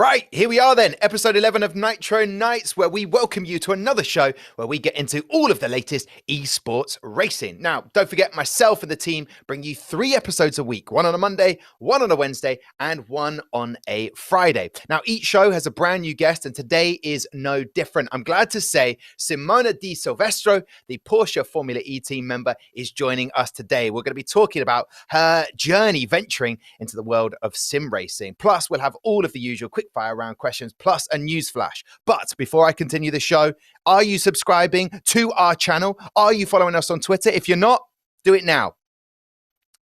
Right, here we are then, episode 11 of Nitro Nights, where we welcome you to another show where we get into all of the latest esports racing. Now, don't forget, myself and the team bring you 3 episodes a week, one on a Monday, one on a Wednesday, and one on a Friday. Now, each show has a brand new guest, and today is no different. I'm glad to say Simona De Silvestro, the Porsche Formula E team member, is joining us today. We're going to be talking about her journey venturing into the world of sim racing. Plus, we'll have all of the usual quickfire round questions, plus a newsflash. But before I continue the show, are you subscribing to our channel? Are you following us on Twitter? If you're not, do it now.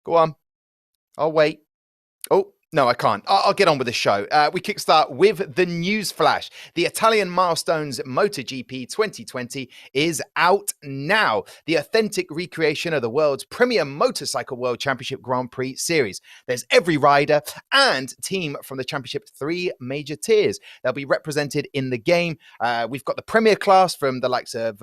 Go on. I'll wait. Oh, no, I can't. I'll get on with the show. We kickstart with the newsflash. The Italian Milestones MotoGP 2020 is out now. The authentic recreation of the world's premier motorcycle world championship Grand Prix series. There's every rider and team from the championship 3 major tiers. They'll be represented in the game. We've got the premier class from the likes of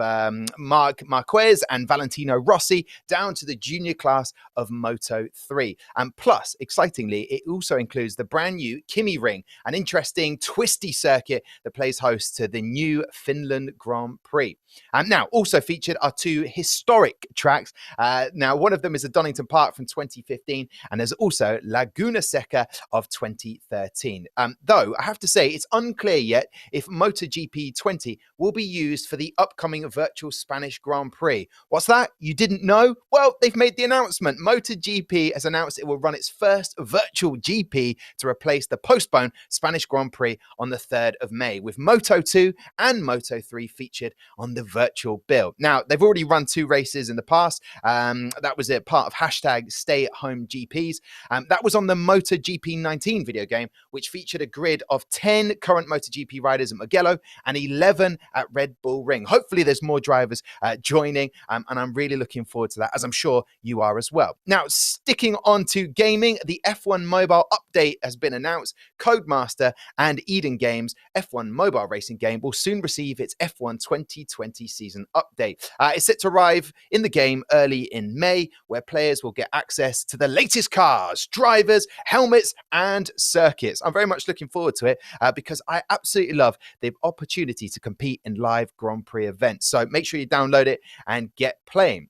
Marquez and Valentino Rossi down to the junior class of Moto 3. And plus, excitingly, it also includes the brand new Kimi Ring, an interesting twisty circuit that plays host to the new Finland Grand Prix. And now also featured are 2 historic tracks. Now, one of them is a Donington Park from 2015, and there's also Laguna Seca of 2013. Though I have to say, it's unclear yet if MotoGP 20 will be used for the upcoming virtual Spanish Grand Prix. What's that? You didn't know? Well, they've made the announcement. MotoGP has announced it will run its first virtual GP to replace the postponed Spanish Grand Prix on the 3rd of May, with Moto 2 and Moto 3 featured on the virtual bill. Now, they've already run 2 races in the past. That was a part of hashtag Stay at Home GPs. That was on the MotoGP 19 video game, which featured a grid of 10 current MotoGP riders at Mugello and 11 at Red Bull Ring. Hopefully there's more drivers joining, and I'm really looking forward to that, as I'm sure you are as well. Now, sticking on to gaming, the F1 mobile update has been announced. Codemaster and Eden Games F1 mobile racing game will soon receive its F1 2020 season update. It's set to arrive in the game early in May, where players will get access to the latest cars, drivers, helmets, and circuits. I'm very much looking forward to it because I absolutely love the opportunity to compete in live Grand Prix events. So make sure you download it and get playing.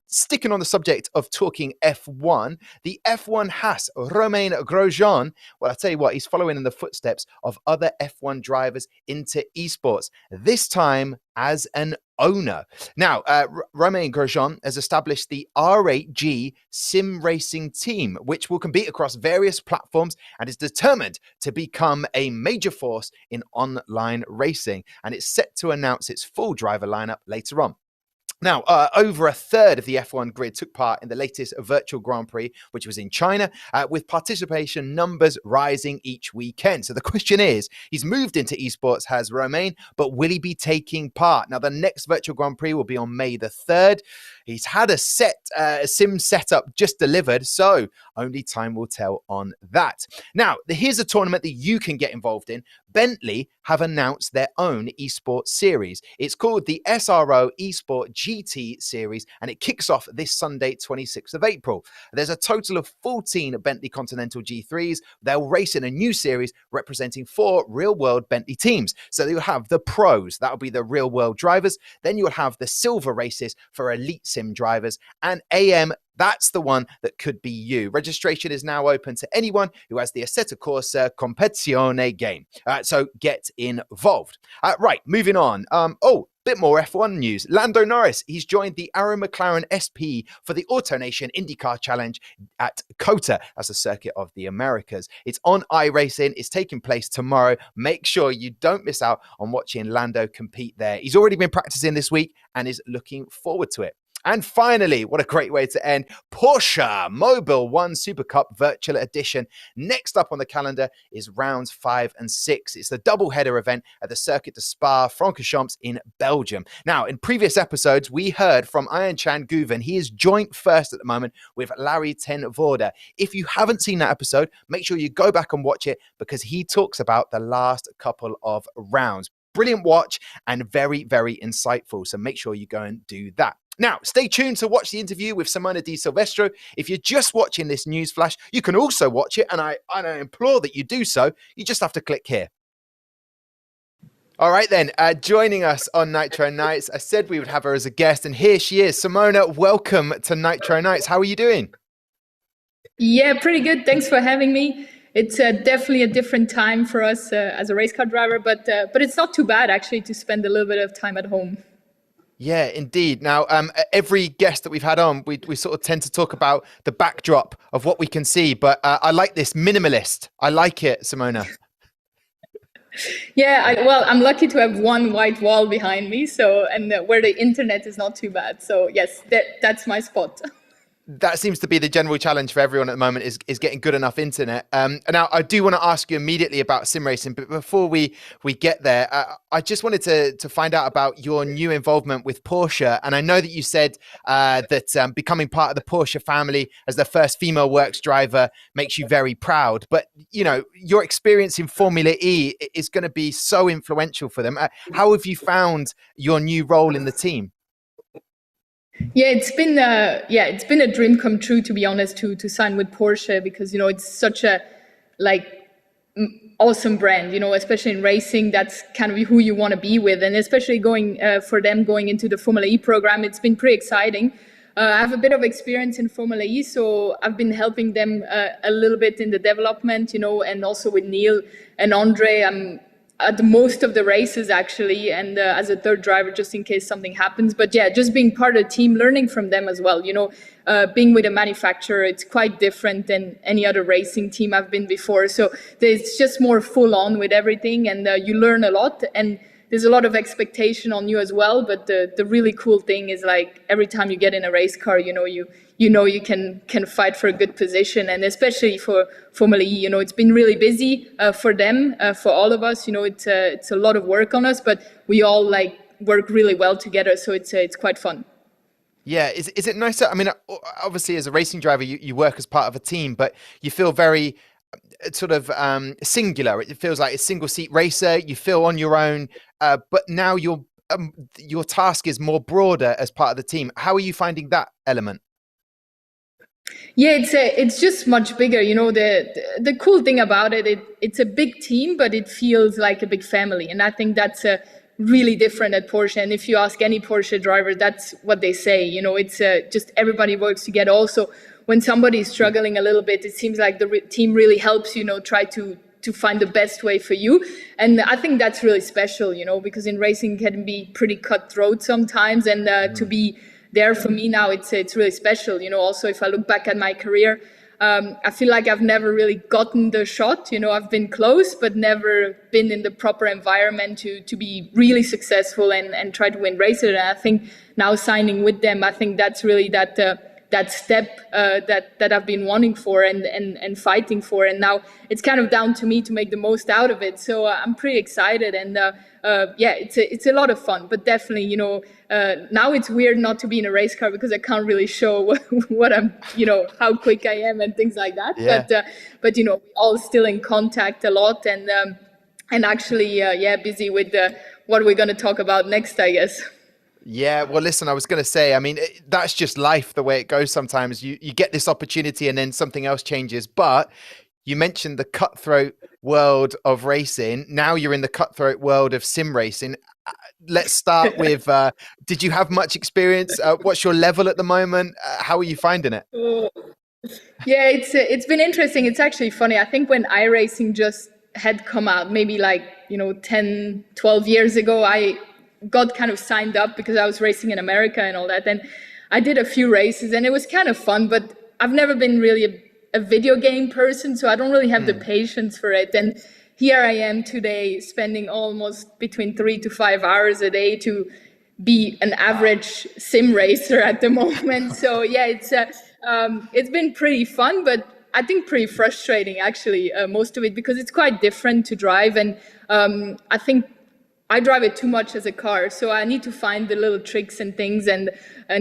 Sticking on the subject of talking F1, the F1 Haas Romain Grosjean, well, I'll tell you what, he's following in the footsteps of other F1 drivers into esports, this time as an owner. Now, Romain Grosjean has established the R8G sim racing team, which will compete across various platforms and is determined to become a major force in online racing. And it's set to announce its full driver lineup later on. Now, over a third of the F1 grid took part in the latest virtual Grand Prix, which was in China, with participation numbers rising each weekend. So the question is, he's moved into esports, has Romain, but will he be taking part? Now, the next virtual Grand Prix will be on May the 3rd. He's had a sim setup just delivered, so only time will tell on that. Now, here's a tournament that you can get involved in. Bentley have announced their own esports series. It's called the SRO Esport GT series, and it kicks off this Sunday, 26th of April. There's a total of 14 Bentley Continental G3s. They'll race in a new series representing 4 real-world Bentley teams. So you'll have the pros, that'll be the real-world drivers. Then you'll have the silver races for elite sim drivers, and AM, that's the one that could be you. Registration is now open to anyone who has the Assetto Corsa Competizione game. So get involved. Right, moving on. Bit more F1 news. Lando Norris, he's joined the Arrow McLaren SP for the AutoNation IndyCar Challenge at COTA. That's the circuit of the Americas. It's on iRacing. It's taking place tomorrow. Make sure you don't miss out on watching Lando compete there. He's already been practicing this week and is looking forward to it. And finally, what a great way to end, Porsche Mobile 1 Super Cup Virtual Edition. Next up on the calendar is rounds 5 and 6. It's the double-header event at the Circuit de Spa-Francorchamps in Belgium. Now, in previous episodes, we heard from Ayhancan Güven. He is joint first at the moment with Larry ten Voorde. If you haven't seen that episode, make sure you go back and watch it because he talks about the last couple of rounds. Brilliant watch and very, very insightful. So make sure you go and do that. Now, stay tuned to watch the interview with Simona De Silvestro. If you're just watching this news flash, you can also watch it, and I implore that you do so. You just have to click here. All right, then. Joining us on Nitro Nights, I said we would have her as a guest, and here she is. Simona, welcome to Nitro Nights. How are you doing? Yeah, pretty good. Thanks for having me. It's definitely a different time for us as a race car driver, but it's not too bad actually to spend a little bit of time at home. Yeah, indeed. Now, every guest that we've had on, we sort of tend to talk about the backdrop of what we can see, but I like this minimalist. I like it, Simona. Yeah, well, I'm lucky to have one white wall behind me, so and where the internet is not too bad. So yes, that's my spot. That seems to be the general challenge for everyone at the moment is getting good enough internet. And now I do want to ask you immediately about sim racing, but before we get there, I just wanted to find out about your new involvement with Porsche. And I know that you said that becoming part of the Porsche family as the first female works driver makes you very proud. But you know, your experience in Formula E is going to be so influential for them. How have you found your new role in the team? Yeah, it's been a dream come true, to be honest, to sign with Porsche, because it's such a like awesome brand, especially in racing. That's kind of who you want to be with, and especially going for them going into the Formula E program, it's been pretty exciting. I have a bit of experience in Formula E, so I've been helping them a little bit in the development, and also with Neil and Andre. I'm at most of the races actually, and as a third driver just in case something happens. But yeah, just being part of the team, learning from them as well. Being with a manufacturer, it's quite different than any other racing team I've been before. So there's just more full on with everything, and you learn a lot, and there's a lot of expectation on you as well. But the really cool thing is, like, every time you get in a race car, you can fight for a good position. And especially for Formula E, it's been really busy for them, for all of us. It's a lot of work on us, but we all work really well together. So it's quite fun. Yeah, is it nicer? I mean, obviously, as a racing driver, you work as part of a team, but you feel very sort of singular. It feels like a single seat racer. You feel on your own, but now your task is more broader as part of the team. How are you finding that element? Yeah, it's just much bigger. The cool thing about it's a big team, but it feels like a big family, and I think that's really different at Porsche. And if you ask any Porsche driver, that's what they say. It's just everybody works together. Also, when somebody is struggling a little bit, it seems like the team really helps. Try to find the best way for you. And I think that's really special. Because in racing it can be pretty cutthroat sometimes, and to be there for me now, it's really special. Also, if I look back at my career, I feel like I've never really gotten the shot. I've been close, but never been in the proper environment to be really successful and try to win races. And I think now signing with them, I think that's really that step that I've been wanting for and fighting for. And now it's kind of down to me to make the most out of it. So I'm pretty excited, and yeah, it's a lot of fun. But definitely, now it's weird not to be in a race car because I can't really show what I'm, how quick I am and things like that. Yeah. But we're all still in contact a lot, and actually, yeah, busy with what we're going to talk about next, I guess. Yeah, well, listen, I was going to say, I mean, that's just life, the way it goes sometimes. You get this opportunity and then something else changes. But you mentioned the cutthroat world of racing. Now you're in the cutthroat world of sim racing. Let's start with, did you have much experience? What's your level at the moment? How are you finding it? Yeah, it's been interesting. It's actually funny. I think when iRacing just had come out, maybe 10, 12 years ago, I got kind of signed up because I was racing in America and all that. And I did a few races and it was kind of fun, but I've never been really a video game person, so I don't really have the patience for it. And here I am today spending almost between 3 to 5 hours a day to be an average sim racer at the moment. So yeah, it's been pretty fun, but I think pretty frustrating actually, most of it, because it's quite different to drive. And I think I drive it too much as a car, so I need to find the little tricks and things and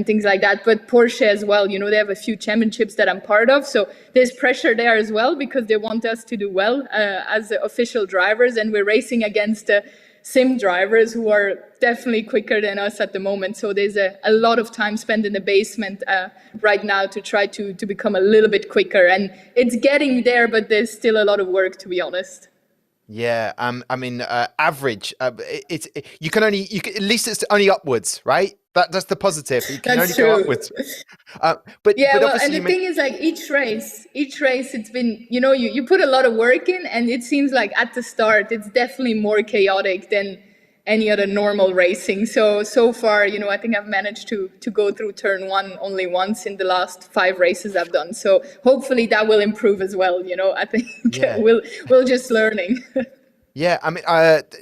things like that. But Porsche as well, they have a few championships that I'm part of, so there's pressure there as well because they want us to do well as official drivers, and we're racing against sim drivers who are definitely quicker than us at the moment. So there's a lot of time spent in the basement right now to try to become a little bit quicker, and it's getting there, but there's still a lot of work, to be honest. Yeah, I mean, average. You can only at least it's only upwards, right? That's the positive. You can only That's go true. upwards. But Yeah, well, and obviously the you make thing is, like each race, it's been, you put a lot of work in, and it seems like at the start, it's definitely more chaotic than any other normal racing. So far, I think I've managed to go through turn one only once in the last 5 races I've done. So hopefully that will improve as well. I think yeah. we'll just learning. Yeah, I mean,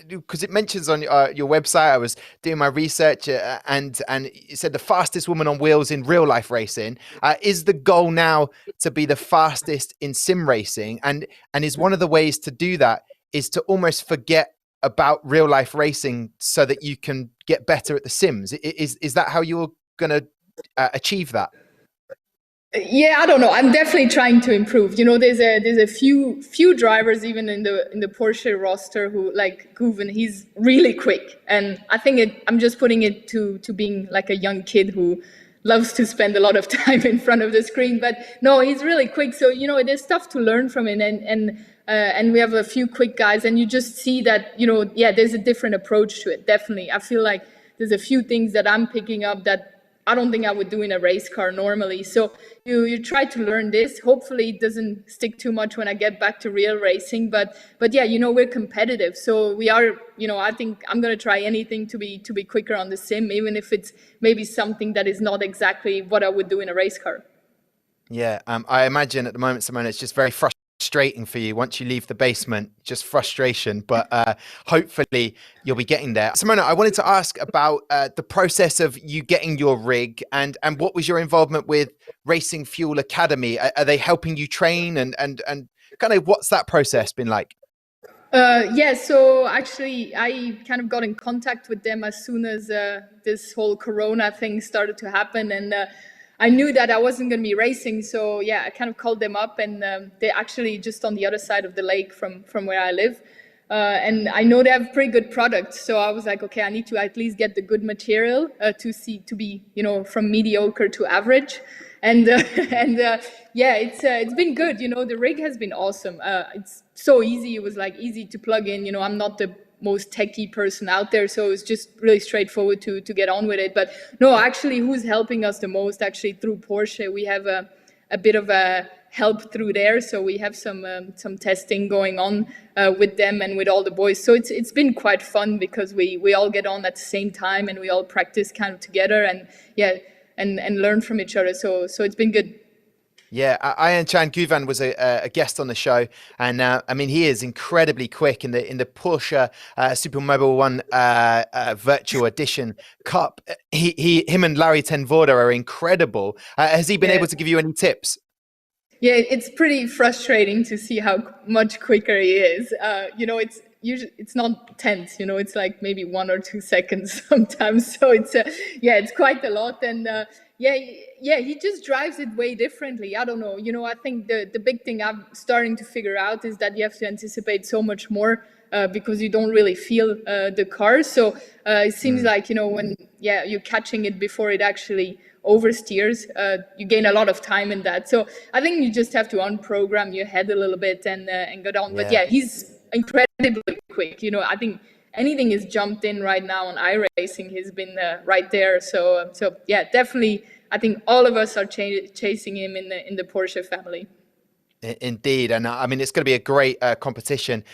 because it mentions on your website, I was doing my research, and it said the fastest woman on wheels in real life racing. Is the goal now to be the fastest in sim racing? And is one of the ways to do that is to almost forget about real life racing so that you can get better at the sims? Is that how you're going to achieve that? Yeah, I don't know. I'm definitely trying to improve. There's a few drivers even in the Porsche roster who like Güven. He's really quick, and I think I'm just putting it to being like a young kid who loves to spend a lot of time in front of the screen. But no, he's really quick. So there's stuff to learn from him, and we have a few quick guys, and you just see that yeah, there's a different approach to it. Definitely, I feel like there's a few things that I'm picking up that I don't think I would do in a race car normally. So you try to learn this. Hopefully it doesn't stick too much when I get back to real racing. But yeah, we're competitive. So we are, I think I'm gonna try anything to be quicker on the sim, even if it's maybe something that is not exactly what I would do in a race car. Yeah, I imagine at the moment, Simona, it's just very frustrating for you once you leave the basement, just frustration. But hopefully you'll be getting there. Simona, I wanted to ask about the process of you getting your rig and what was your involvement with Racing Fuel Academy? Are they helping you train and kind of what's that process been like? Yeah, so actually, I kind of got in contact with them as soon as this whole Corona thing started to happen, and I knew that I wasn't going to be racing. So yeah, I kind of called them up, and they're actually just on the other side of the lake from where I live, and I know they have pretty good products. So I was like, okay, I need to at least get the good material to be from mediocre to average. And and yeah, it's been good. The rig has been awesome. It's so easy. It was like easy to plug in. I'm not the most techie person out there, so it's just really straightforward to get on with it. But no, actually, who's helping us the most? Actually, through Porsche, we have a bit of a help through there. So we have some testing going on with them and with all the boys. So it's been quite fun because we all get on at the same time and we all practice kind of together and yeah and learn from each other. So it's been good. Yeah, Ayhancan Güven was a guest on the show, and I mean he is incredibly quick in the Porsche Supermobile One Virtual Edition Cup. Him and Larry Ten Voorde are incredible. Has he been Yeah. able to give you any tips? Yeah, it's pretty frustrating to see how much quicker he is. It's not tense. It's like maybe 1 or 2 seconds sometimes. So it's quite a lot. And yeah, he just drives it way differently. I don't know. I think the big thing I'm starting to figure out is that you have to anticipate so much more. Because you don't really feel the car, so it seems like when you're catching it before it actually oversteers, you gain a lot of time in that. So I think you just have to unprogram your head a little bit and go down. But Yeah. yeah, he's incredibly quick. I think anything is jumped in right now on iRacing. He's been right there. So yeah, definitely. I think all of us are chasing him in the Porsche family. Indeed, and I mean it's going to be a great competition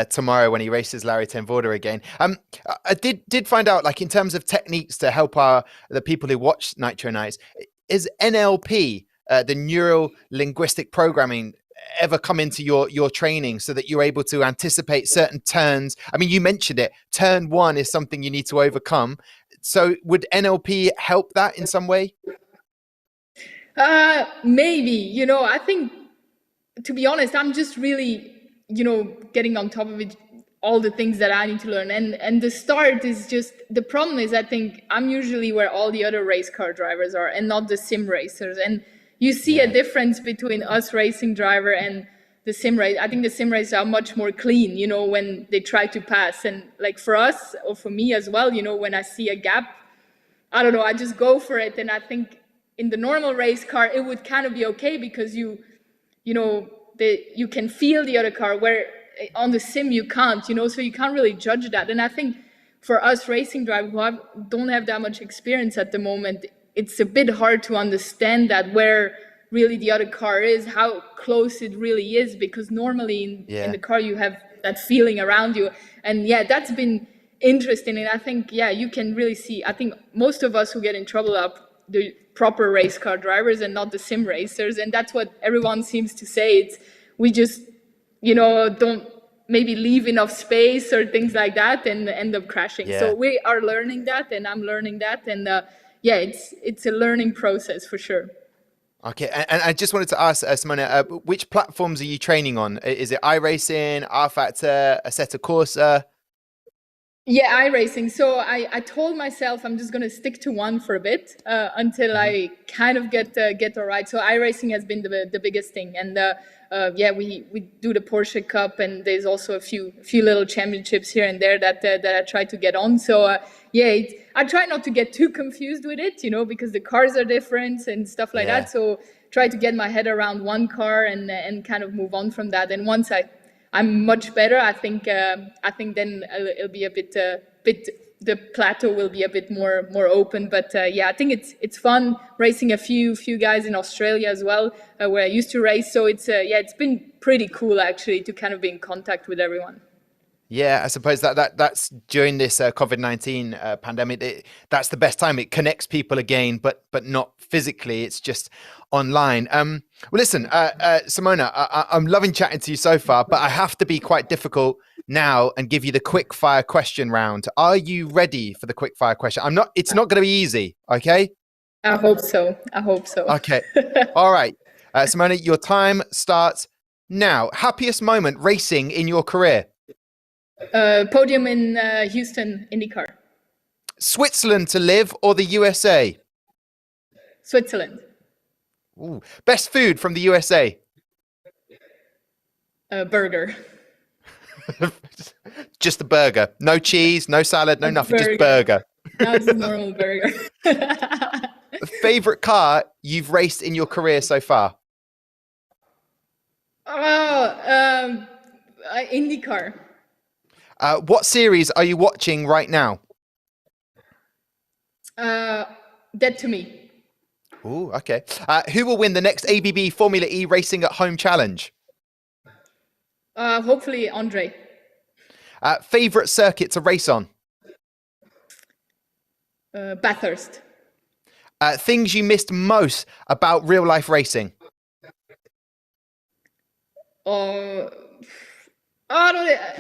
tomorrow when he races Larry Ten Voorde again. I did find out, like in terms of techniques to help the people who watch Nitro Nights, is NLP, the neural linguistic programming, ever come into your training so that you're able to anticipate certain turns? I mean, you mentioned it. Turn one is something you need to overcome. So would NLP help that in some way? Maybe. I think, to be honest, I'm just really, getting on top of it, all the things that I need to learn. And the start is just, the problem is I think I'm usually where all the other race car drivers are and not the sim racers. And you see a Yeah. difference between us racing driver and the sim race. I think the sim racers are much more clean, when they try to pass. And like for us, or for me as well, when I see a gap, I don't know, I just go for it. And I think in the normal race car, it would kind of be okay because you know, you can feel the other car, where on the sim you can't, so you can't really judge that. And I think for us racing drivers who don't have that much experience at the moment, it's a bit hard to understand that where really the other car is, how close it really is, because normally in the car you have that feeling around you. And yeah, that's been interesting. And I think, you can really see, I think most of us who get in trouble are the proper race car drivers and not the sim racers. And that's what everyone seems to say. It's, we just, don't maybe leave enough space or things like that and end up crashing. So we are learning that, and I'm learning that. And it's a learning process for sure. Okay, and I just wanted to ask, Simona, which platforms are you training on? Is it iRacing, R-Factor, Assetto Corsa? Yeah, iRacing. So I told myself I'm just going to stick to one for a bit until I kind of get all right. So iRacing has been the biggest thing. And we do the Porsche Cup, and there's also a few little championships here and there that I try to get on. So I try not to get too confused with it, because the cars are different and stuff like that. So try to get my head around one car and kind of move on from that. And once I'm much better, I think then it'll be a bit the plateau will be a bit more open. But I think it's fun racing a few guys in Australia as well, where I used to race. So it's been pretty cool actually to kind of be in contact with everyone. Yeah, I suppose that's during this COVID-19 pandemic. That's the best time. It connects people again, but not physically. It's just online. Well, listen, Simona, I'm loving chatting to you so far, but I have to be quite difficult now and give you the quick fire question round. Are you ready for the quick fire question? I'm not. It's not going to be easy. Okay. I hope so. Okay. All right, Simona, your time starts now. Happiest moment racing in your career? Podium in Houston IndyCar. Switzerland to live or the USA? Switzerland. Ooh. Best food from the USA? Burger. Just a burger. No cheese, no salad, no nothing. Just burger. No, it's a normal burger. Favorite car you've raced in your career so far? IndyCar. What series are you watching right now? Dead to Me. Ooh, okay. Who will win the next ABB Formula E Racing at Home Challenge? Hopefully Andre. Favorite circuit to race on? Bathurst. Things you missed most about real life racing?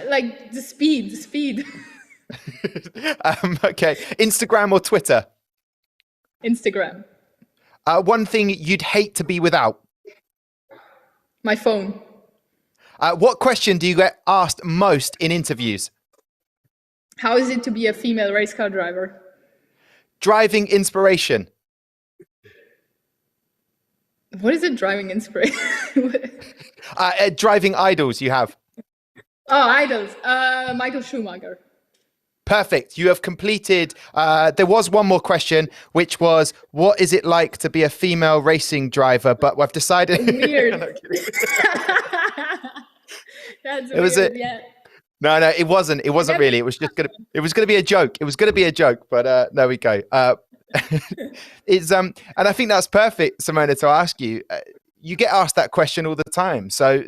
Like the speed. Okay. Instagram or Twitter? Instagram. One thing you'd hate to be without? My phone. What question do you get asked most in interviews? How is it to be a female race car driver? Driving inspiration? What is it, driving inspiration? Driving idols you have? Oh, idols. Michael Schumacher. Perfect. You have completed. There was one more question, which was, what is it like to be a female racing driver? But we've decided. Weird. That's weird. Yeah. No, it wasn't. It wasn't really. It was just gonna. It was gonna be a joke. It was gonna be a joke. But there we go. It's and I think that's perfect, Simona, to ask you. You get asked that question all the time. So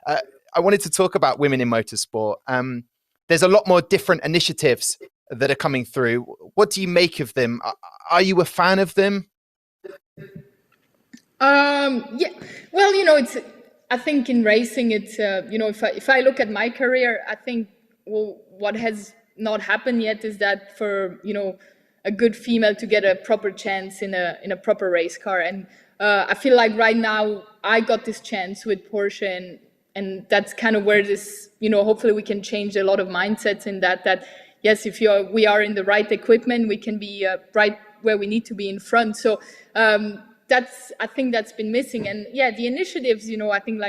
I wanted to talk about women in motorsport. There's a lot more different initiatives that are coming through. What do you make of them? Are you a fan of them? Yeah. Well, it's. I think in racing, it's if I look at my career, I think what has not happened yet is that for a good female to get a proper chance in a proper race car, and I feel like right now I got this chance with Porsche, and that's kind of where this hopefully we can change a lot of mindsets in that yes, if we are in the right equipment, we can be right where we need to be in front. So. I think that's been missing. And yeah, the initiatives, I think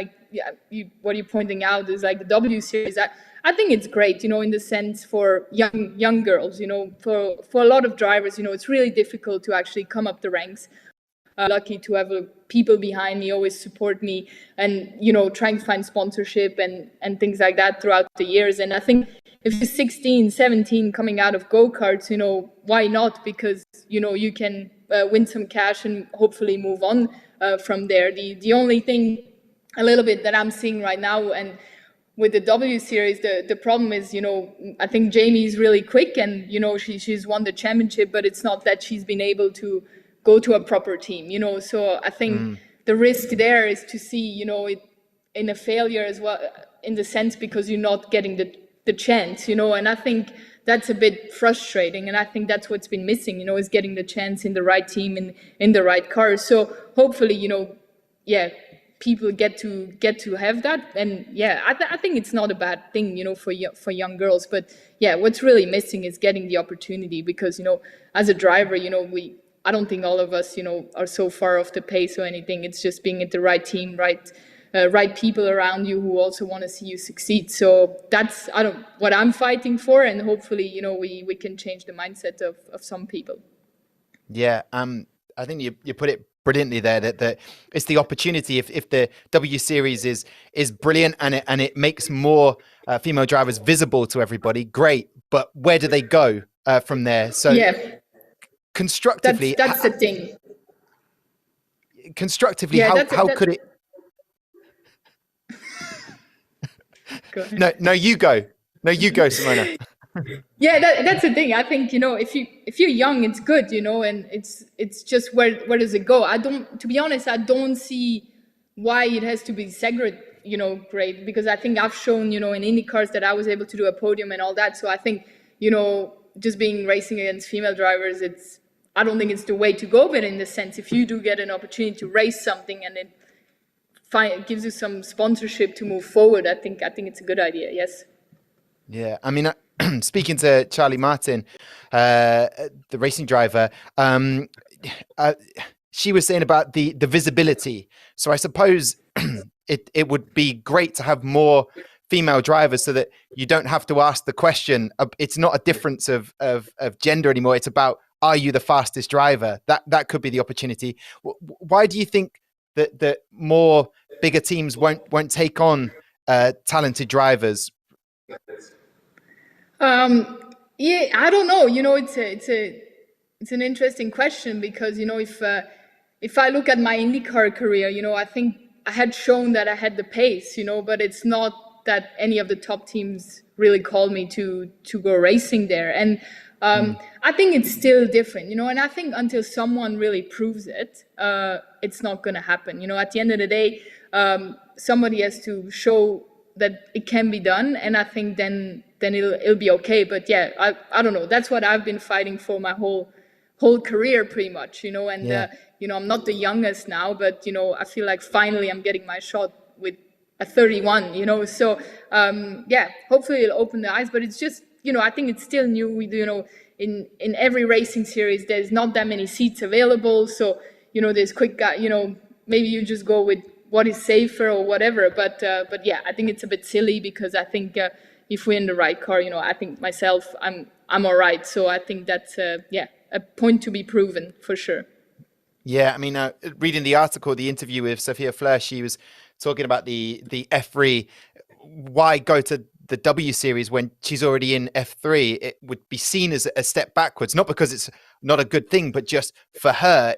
what you're pointing out is like the W series. I think it's great, in the sense for young girls, for a lot of drivers, it's really difficult to actually come up the ranks. Lucky to have people behind me always support me, and trying to find sponsorship and things like that throughout the years. And I think if you're 16, 17 coming out of go-karts, why not? Because you can win some cash and hopefully move on from there. The only thing a little bit that I'm seeing right now, and with the W series, the problem is, I think Jamie's really quick, and she's won the championship, but it's not that she's been able to go to a proper team, so I think the risk there is to see, it in a failure as well, in the sense because you're not getting the chance, and I think that's a bit frustrating, and I think that's what's been missing, is getting the chance in the right team and in the right car. So hopefully, people get to have that, and I think it's not a bad thing, for young girls. But what's really missing is getting the opportunity, because as a driver, I don't think all of us are so far off the pace or anything. It's just being at the right team, right people around you who also want to see you succeed. So that's what I'm fighting for, and hopefully we can change the mindset of some people. I think you put it brilliantly there, that it's the opportunity. If the W Series is brilliant and it makes more female drivers visible to everybody, great. But where do they go from there? So constructively, that's the thing. Constructively, how could it? No, you go, Simona. That's the thing. I think if you're young, it's good, and it's just where does it go? To be honest, I don't see why it has to be segregated, great, because I think I've shown in IndyCars that I was able to do a podium and all that. So I think just being racing against female drivers, I don't think it's the way to go. But in the sense, if you do get an opportunity to race something and it gives you some sponsorship to move forward, I think it's a good idea. Yes. Yeah, I mean, speaking to Charlie Martin, the racing driver, she was saying about the visibility. So I suppose it would be great to have more female drivers, so that you don't have to ask the question. It's not a difference of gender anymore. It's about, are you the fastest driver? That could be the opportunity. Why do you think that more bigger teams won't take on talented drivers? I don't know. It's an interesting question, because if I look at my IndyCar career, I think I had shown that I had the pace, but it's not that any of the top teams really called me to go racing there. And I think it's still different, and I think until someone really proves it, it's not going to happen. At the end of the day, somebody has to show that it can be done, and I think then it'll be okay. But I don't know. That's what I've been fighting for my whole career, pretty much. And I'm not the youngest now, but I feel like finally I'm getting my shot with a 31. So hopefully it'll open the eyes. But it's just I think it's still new. We in every racing series there's not that many seats available. So there's quick guy. Maybe you just go with what is safer or whatever. But I think it's a bit silly, because I think if we're in the right car, I think myself, I'm all right. So I think that's a point to be proven for sure. Yeah, I mean, reading the article, the interview with Sophia Fleur, she was talking about the F3. Why go to the W Series when she's already in F3? It would be seen as a step backwards, not because it's not a good thing, but just for her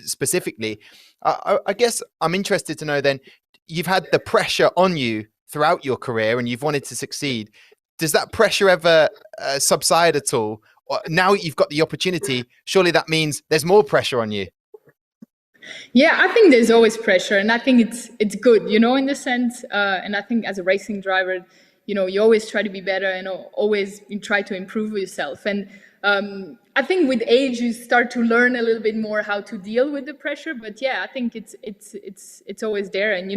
specifically. I guess I'm interested to know then, you've had the pressure on you throughout your career and you've wanted to succeed. Does that pressure ever subside at all? Or now you've got the opportunity, surely that means there's more pressure on you. Yeah, I think there's always pressure, and I think it's good, in the sense, and I think as a racing driver, you always try to be better, and always you try to improve yourself. And I think with age you start to learn a little bit more how to deal with the pressure. But I think it's always there. And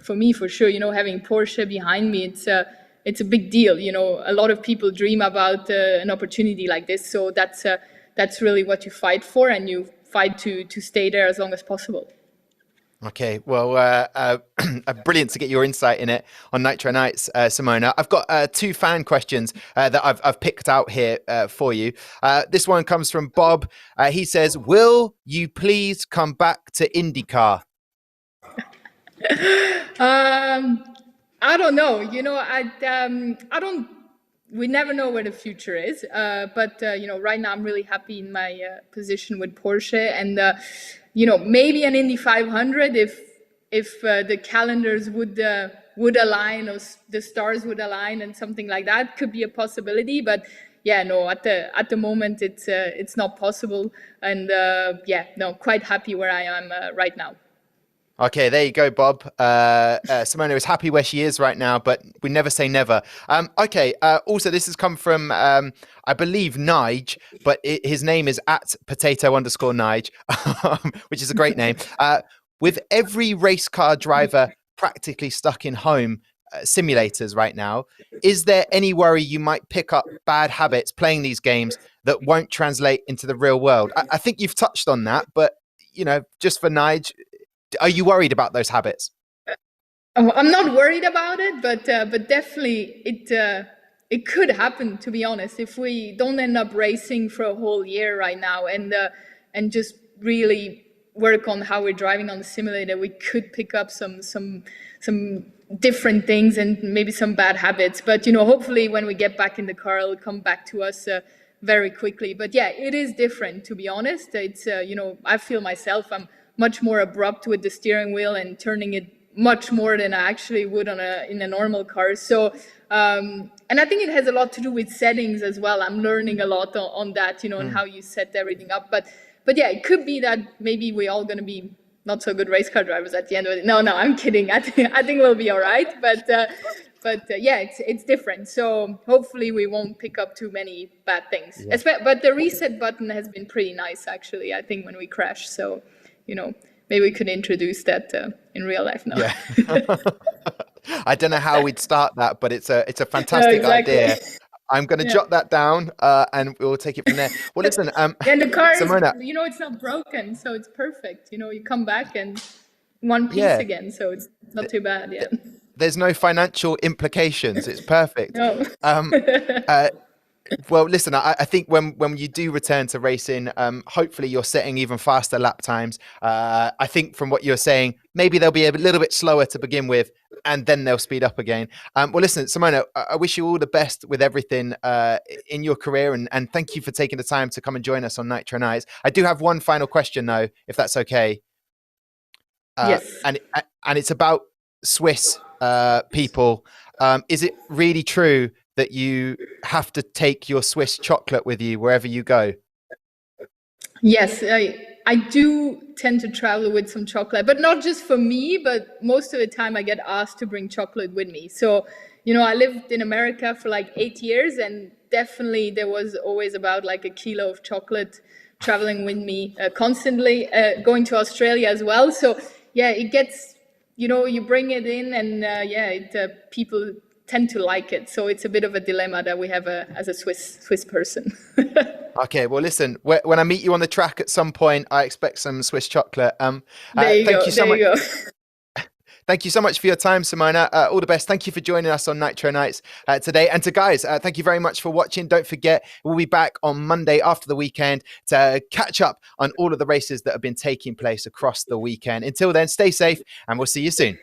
for me, for sure, having Porsche behind me, it's a big deal. A lot of people dream about an opportunity like this, so that's really what you fight for, and you fight to stay there as long as possible. Okay, well, brilliant to get your insight in it on Nitro Nights, Simona. I've got two fan questions that I've picked out here for you. This one comes from Bob. He says, "Will you please come back to IndyCar?" I don't know. I don't. We never know where the future is. But right now I'm really happy in my position with Porsche, and maybe an Indy 500 if the calendars would align, or the stars would align, and something like that could be a possibility. But yeah, no, at the moment it's not possible, and quite happy where I am right now. Okay, there you go, Bob. Simona is happy where she is right now, but we never say never. Okay, also, this has come from, I believe, Nige, but his name is at @potato_Nige, which is a great name. With every race car driver practically stuck in home simulators right now, is there any worry you might pick up bad habits playing these games that won't translate into the real world? I think you've touched on that, but, just for Nige, are you worried about those habits? I'm not worried about it, but definitely it could happen. To be honest, if we don't end up racing for a whole year right now, and just really work on how we're driving on the simulator, we could pick up some different things and maybe some bad habits. But hopefully when we get back in the car, it'll come back to us very quickly. But yeah, it is different. To be honest, it's I feel myself I'm much more abrupt with the steering wheel and turning it much more than I actually would in a normal car. So, and I think it has a lot to do with settings as well. I'm learning a lot on that, and how you set everything up. But yeah, it could be that maybe we're all going to be not so good race car drivers at the end of it. No, I'm kidding. I think we'll be all right. But yeah, it's different. So hopefully we won't pick up too many bad things. Yeah. But the reset button has been pretty nice, actually, I think, when we crash. So, maybe we could introduce that in real life now. Yeah. I don't know how we'd start that, but it's a fantastic idea. I'm going to jot that down, and we'll take it from there. Well, listen, and the car Simona, is, it's not broken, so it's perfect. You come back and one piece again, so it's not too bad. Yeah. There's no financial implications. It's perfect. No. Well, listen, I think when you do return to racing, hopefully you're setting even faster lap times. I think from what you're saying, maybe they'll be a little bit slower to begin with, and then they'll speed up again. Well, listen, Simona, I wish you all the best with everything in your career, and thank you for taking the time to come and join us on Nitro Nights. I do have one final question, though, if that's okay. Yes. And it's about Swiss people. Is it really true that you have to take your Swiss chocolate with you wherever you go? Yes, I do tend to travel with some chocolate, but not just for me, but most of the time I get asked to bring chocolate with me. So, I lived in America for like 8 years, and definitely there was always about like a kilo of chocolate traveling with me constantly, going to Australia as well. So yeah, it gets, you bring it in, and people tend to like it. So it's a bit of a dilemma that we have as a Swiss person. Okay, well, listen, when I meet you on the track at some point, I expect some Swiss chocolate. Thank you so much. Thank you so much for your time, Simona. All the best. Thank you for joining us on Nitro Nights today. And to guys, thank you very much for watching. Don't forget, we'll be back on Monday after the weekend to catch up on all of the races that have been taking place across the weekend. Until then, stay safe, and we'll see you soon.